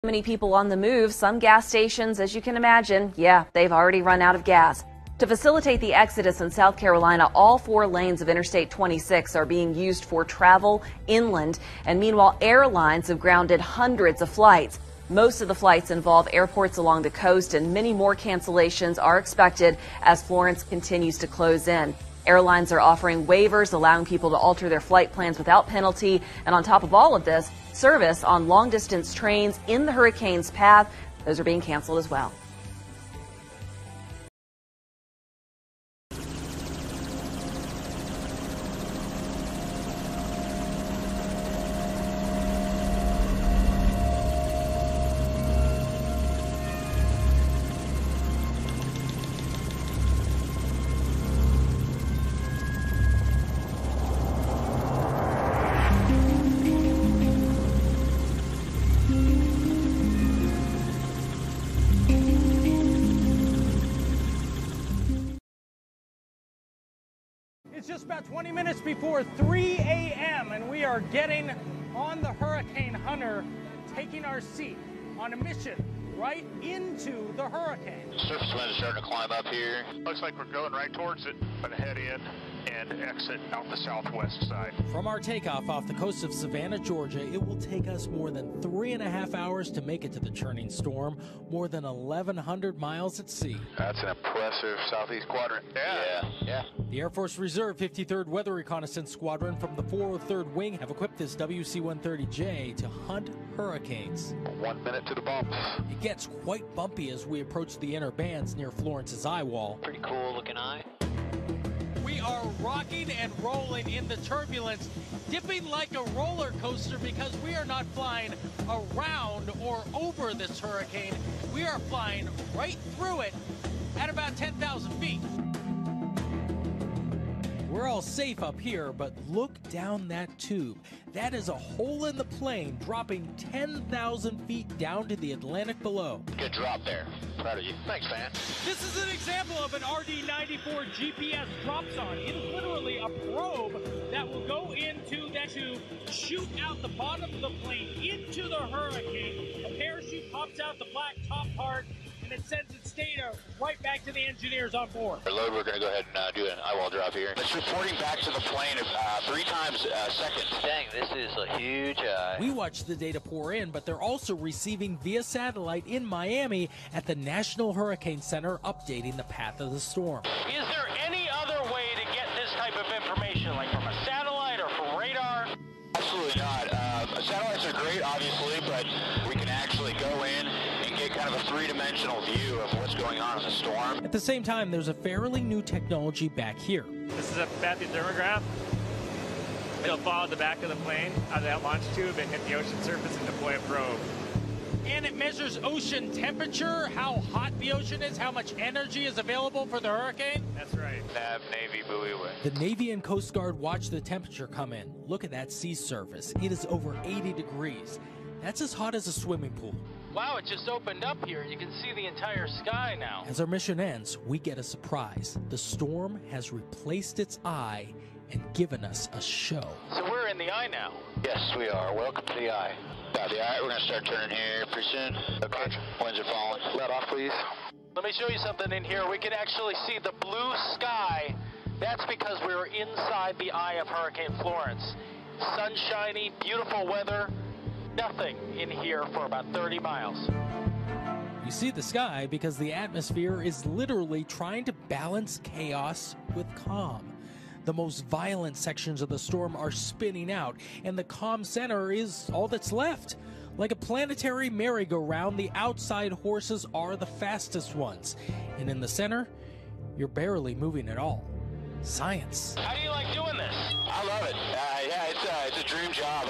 Many people on the move. Some gas stations, as you can imagine, they've already run out of gas. To facilitate the exodus in South Carolina, all 4 lanes of Interstate 26 are being used for travel inland. And meanwhile, airlines have grounded hundreds of flights. Most of the flights involve airports along the coast, and many more cancellations are expected as Florence continues to close in. Airlines are offering waivers, allowing people to alter their flight plans without penalty. And on top of all of this, service on long-distance trains in the hurricane's path, those are being canceled as well. It's just about 20 minutes before 3 a.m. and we are getting on the Hurricane Hunter, taking our seat on a mission right into the hurricane. Surface wind is starting to climb up here. Looks like we're going right towards it. Going to head in and exit out the southwest side. From our takeoff off the coast of Savannah, Georgia, it will take us more than 3.5 hours to make it to the churning storm, more than 1,100 miles at sea. That's an impressive southeast quadrant. Yeah. The Air Force Reserve 53rd Weather Reconnaissance Squadron from the 403rd Wing have equipped this WC-130J to hunt hurricanes. 1 minute to the bumps. It gets quite bumpy as we approach the inner bands near Florence's eye wall. Pretty cool looking eye. We are rocking and rolling in the turbulence, dipping like a roller coaster because we are not flying around or over this hurricane. We are flying right through it at about 10,000 feet. We're all safe up here, but look down that tube. That is a hole in the plane, dropping 10,000 feet down to the Atlantic below. Good drop there. Proud of you. Thanks, man. This is an example of an RD-94 GPS drop zone. It is literally a probe that will go into that to shoot out the bottom of the plane into the hurricane. A parachute pops out the black top part, and it sends its data right back to the engineers on board. Our load, we're going to go ahead and do an eyewall drop here. It's reporting back to the plane 3 times a second. Dang, this is a huge eye. We watch the data pour in, but they're also receiving via satellite in Miami at the National Hurricane Center, updating the path of the storm. Is there any other way to get this type of information, like from a satellite or from radar? Absolutely not. Satellites are great, obviously, but we can actually go in and get kind of a 3-dimensional view of what's going on in the storm. At the same time, there's a fairly new technology back here. This is a bathythermograph. It'll follow the back of the plane out of that launch tube and hit the ocean surface and deploy a probe. And it measures ocean temperature, how hot the ocean is, how much energy is available for the hurricane. That's right. Nav Navy buoy way. The Navy and Coast Guard watch the temperature come in. Look at that sea surface. It is over 80 degrees. That's as hot as a swimming pool. Wow, it just opened up here. You can see the entire sky now. As our mission ends, we get a surprise. The storm has replaced its eye and given us a show. So we're in the eye now. Yes, we are. Welcome to the eye. Got the eye. We're going to start turning here pretty soon. Okay. Winds are falling. Let off, please. Let me show you something in here. We can actually see the blue sky. That's because we're inside the eye of Hurricane Florence. Sunshiny, beautiful weather. Nothing in here for about 30 miles. You see the sky because the atmosphere is literally trying to balance chaos with calm. The most violent sections of the storm are spinning out, and the calm center is all that's left. Like a planetary merry-go-round, the outside horses are the fastest ones. And in the center, you're barely moving at all. Science. How do you like doing this? I love it. It's a dream job.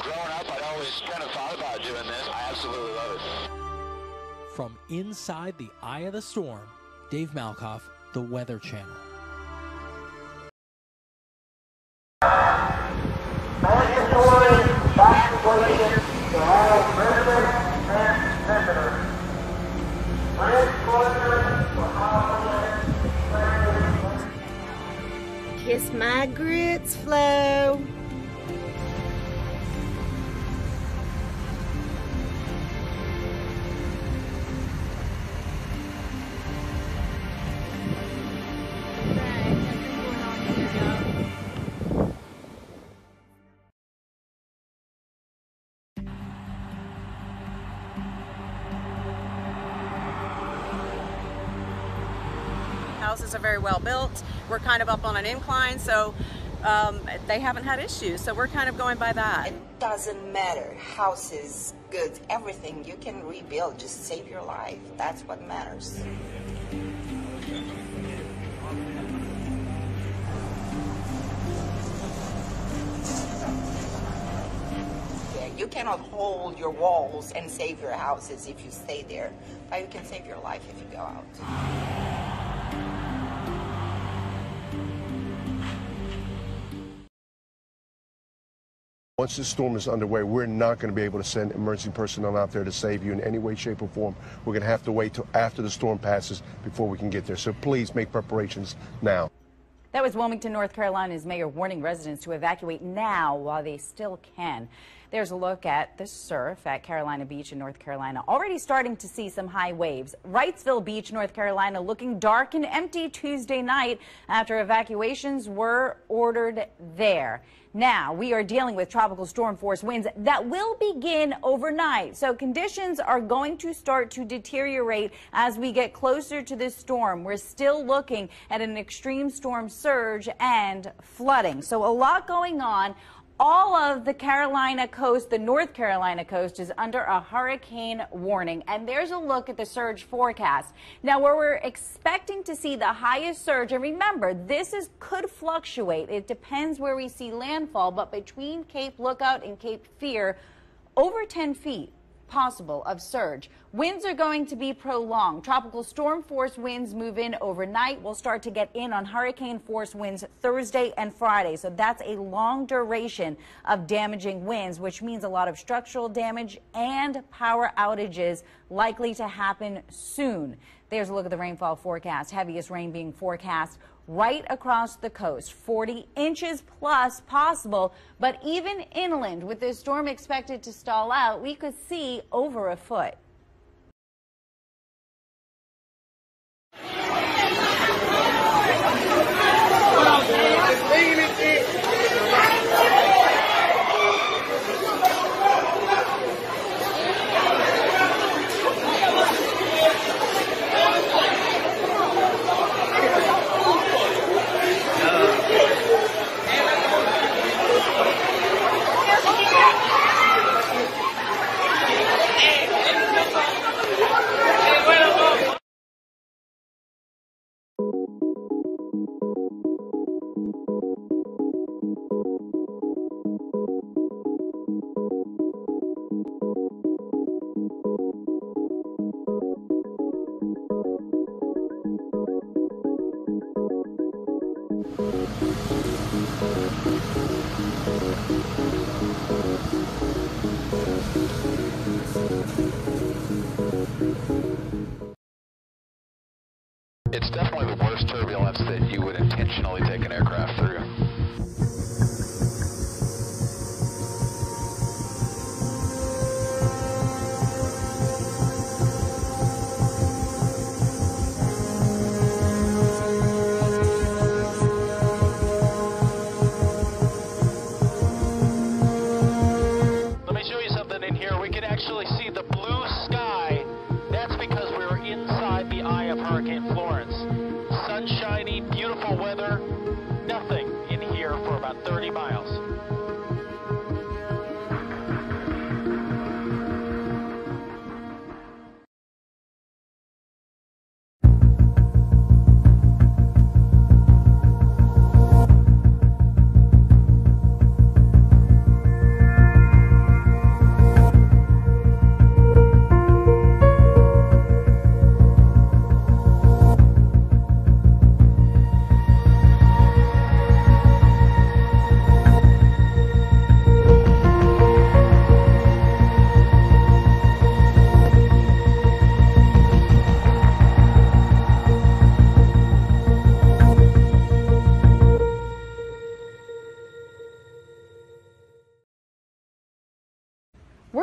Growing up, I'd always kind of thought about doing this. I absolutely love it. From inside the eye of the storm, Dave Malkoff, The Weather Channel. Kiss my grits, Flo. houses are very well built. We're kind of up on an incline, so they haven't had issues. So we're kind of going by that. It doesn't matter. Houses, goods, everything you can rebuild. Just save your life. That's what matters. You cannot hold your walls and save your houses if you stay there, but you can save your life if you go out. Once this storm is underway, we're not going to be able to send emergency personnel out there to save you in any way, shape, or form. We're going to have to wait till after the storm passes before we can get there. So please make preparations now. That was Wilmington, North Carolina's mayor warning residents to evacuate now while they still can. There's a look at the surf at Carolina Beach in North Carolina. Already starting to see some high waves. Wrightsville Beach, North Carolina, looking dark and empty Tuesday night after evacuations were ordered there. Now, we are dealing with tropical storm force winds that will begin overnight. So conditions are going to start to deteriorate as we get closer to this storm. We're still looking at an extreme storm surge and flooding. So a lot going on. All of the Carolina coast, the North Carolina coast, is under a hurricane warning. And there's a look at the surge forecast. Now, where we're expecting to see the highest surge, and remember, could fluctuate. It depends where we see landfall, but between Cape Lookout and Cape Fear, over 10 feet possible of surge. Winds are going to be prolonged. Tropical storm force winds move in overnight. We'll start to get in on hurricane force winds Thursday and Friday. So that's a long duration of damaging winds, which means a lot of structural damage and power outages likely to happen soon. There's a look at the rainfall forecast. Heaviest rain being forecast right across the coast. 40 inches plus possible, but even inland, with this storm expected to stall out, we could see over a foot. It's definitely the worst turbulence that you would intentionally take an aircraft through. Let me show you something in here. We can actually see the blue sky. That's because we're inside the eye of Hurricane Florence. Sunshiny, beautiful weather, nothing in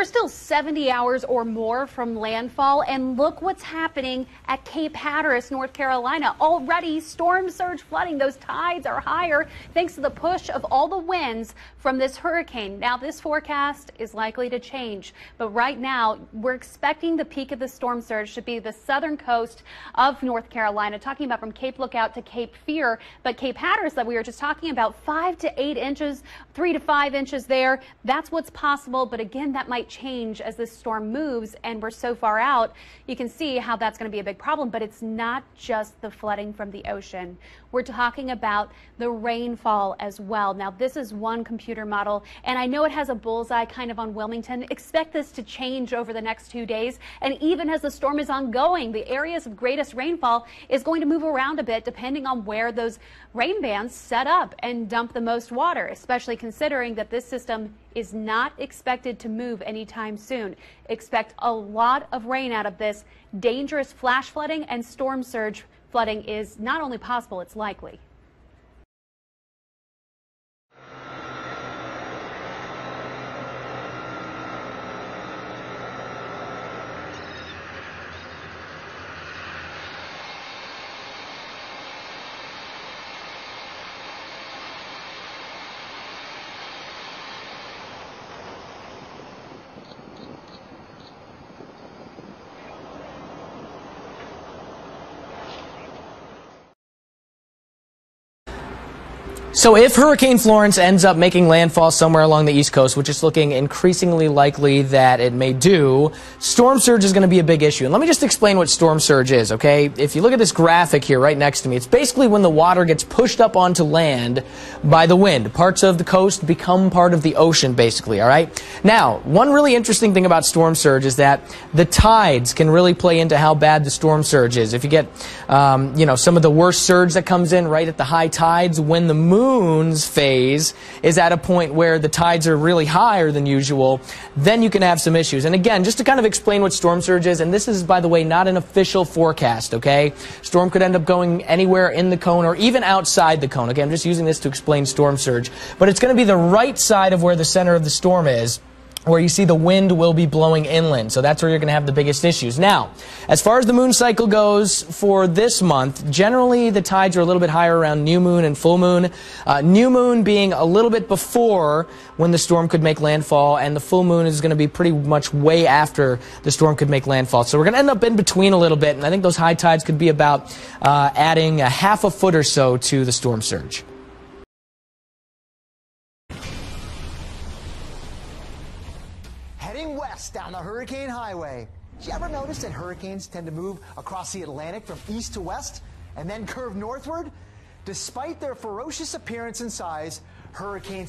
still 70 hours or more from landfall, and look what's happening at Cape Hatteras, North Carolina. Already storm surge flooding. Those tides are higher thanks to the push of all the winds from this hurricane. Now, this forecast is likely to change, but right now we're expecting the peak of the storm surge to be the southern coast of North Carolina, talking about from Cape Lookout to Cape Fear. But Cape Hatteras that we were just talking about, 5 to 8 inches, 3 to 5 inches there. That's what's possible. But again, that might change as this storm moves, and we're so far out. You can see how that's going to be a big problem. But it's not just the flooding from the ocean. We're talking about the rainfall as well. Now, this is one computer model, and I know it has a bullseye kind of on Wilmington. Expect this to change over the next 2 days. And even as the storm is ongoing, the areas of greatest rainfall is going to move around a bit depending on where those rain bands set up and dump the most water, especially considering that this system is not expected to move anytime soon. Expect a lot of rain out of this. Dangerous flash flooding and storm surge flooding is not only possible, it's likely. So if Hurricane Florence ends up making landfall somewhere along the East Coast, which is looking increasingly likely that it may do, storm surge is going to be a big issue. And let me just explain what storm surge is, okay? If you look at this graphic here right next to me, it's basically when the water gets pushed up onto land by the wind. Parts of the coast become part of the ocean, basically, all right? Now, one really interesting thing about storm surge is that the tides can really play into how bad the storm surge is. If you get, some of the worst surge that comes in right at the high tides, when the moon's phase is at a point where the tides are really higher than usual, then you can have some issues. And again, just to kind of explain what storm surge is, and this is, by the way, not an official forecast, okay? Storm could end up going anywhere in the cone or even outside the cone. Okay, I'm just using this to explain storm surge. But it's going to be the right side of where the center of the storm is, where you see the wind will be blowing inland. So that's where you're going to have the biggest issues. Now, as far as the moon cycle goes for this month, generally the tides are a little bit higher around new moon and full moon. New moon being a little bit before when the storm could make landfall, and the full moon is going to be pretty much way after the storm could make landfall. So we're going to end up in between a little bit, and I think those high tides could be about adding a half a foot or so to the storm surge. Heading west down the Hurricane Highway. Did you ever notice that hurricanes tend to move across the Atlantic from east to west and then curve northward? Despite their ferocious appearance and size, hurricanes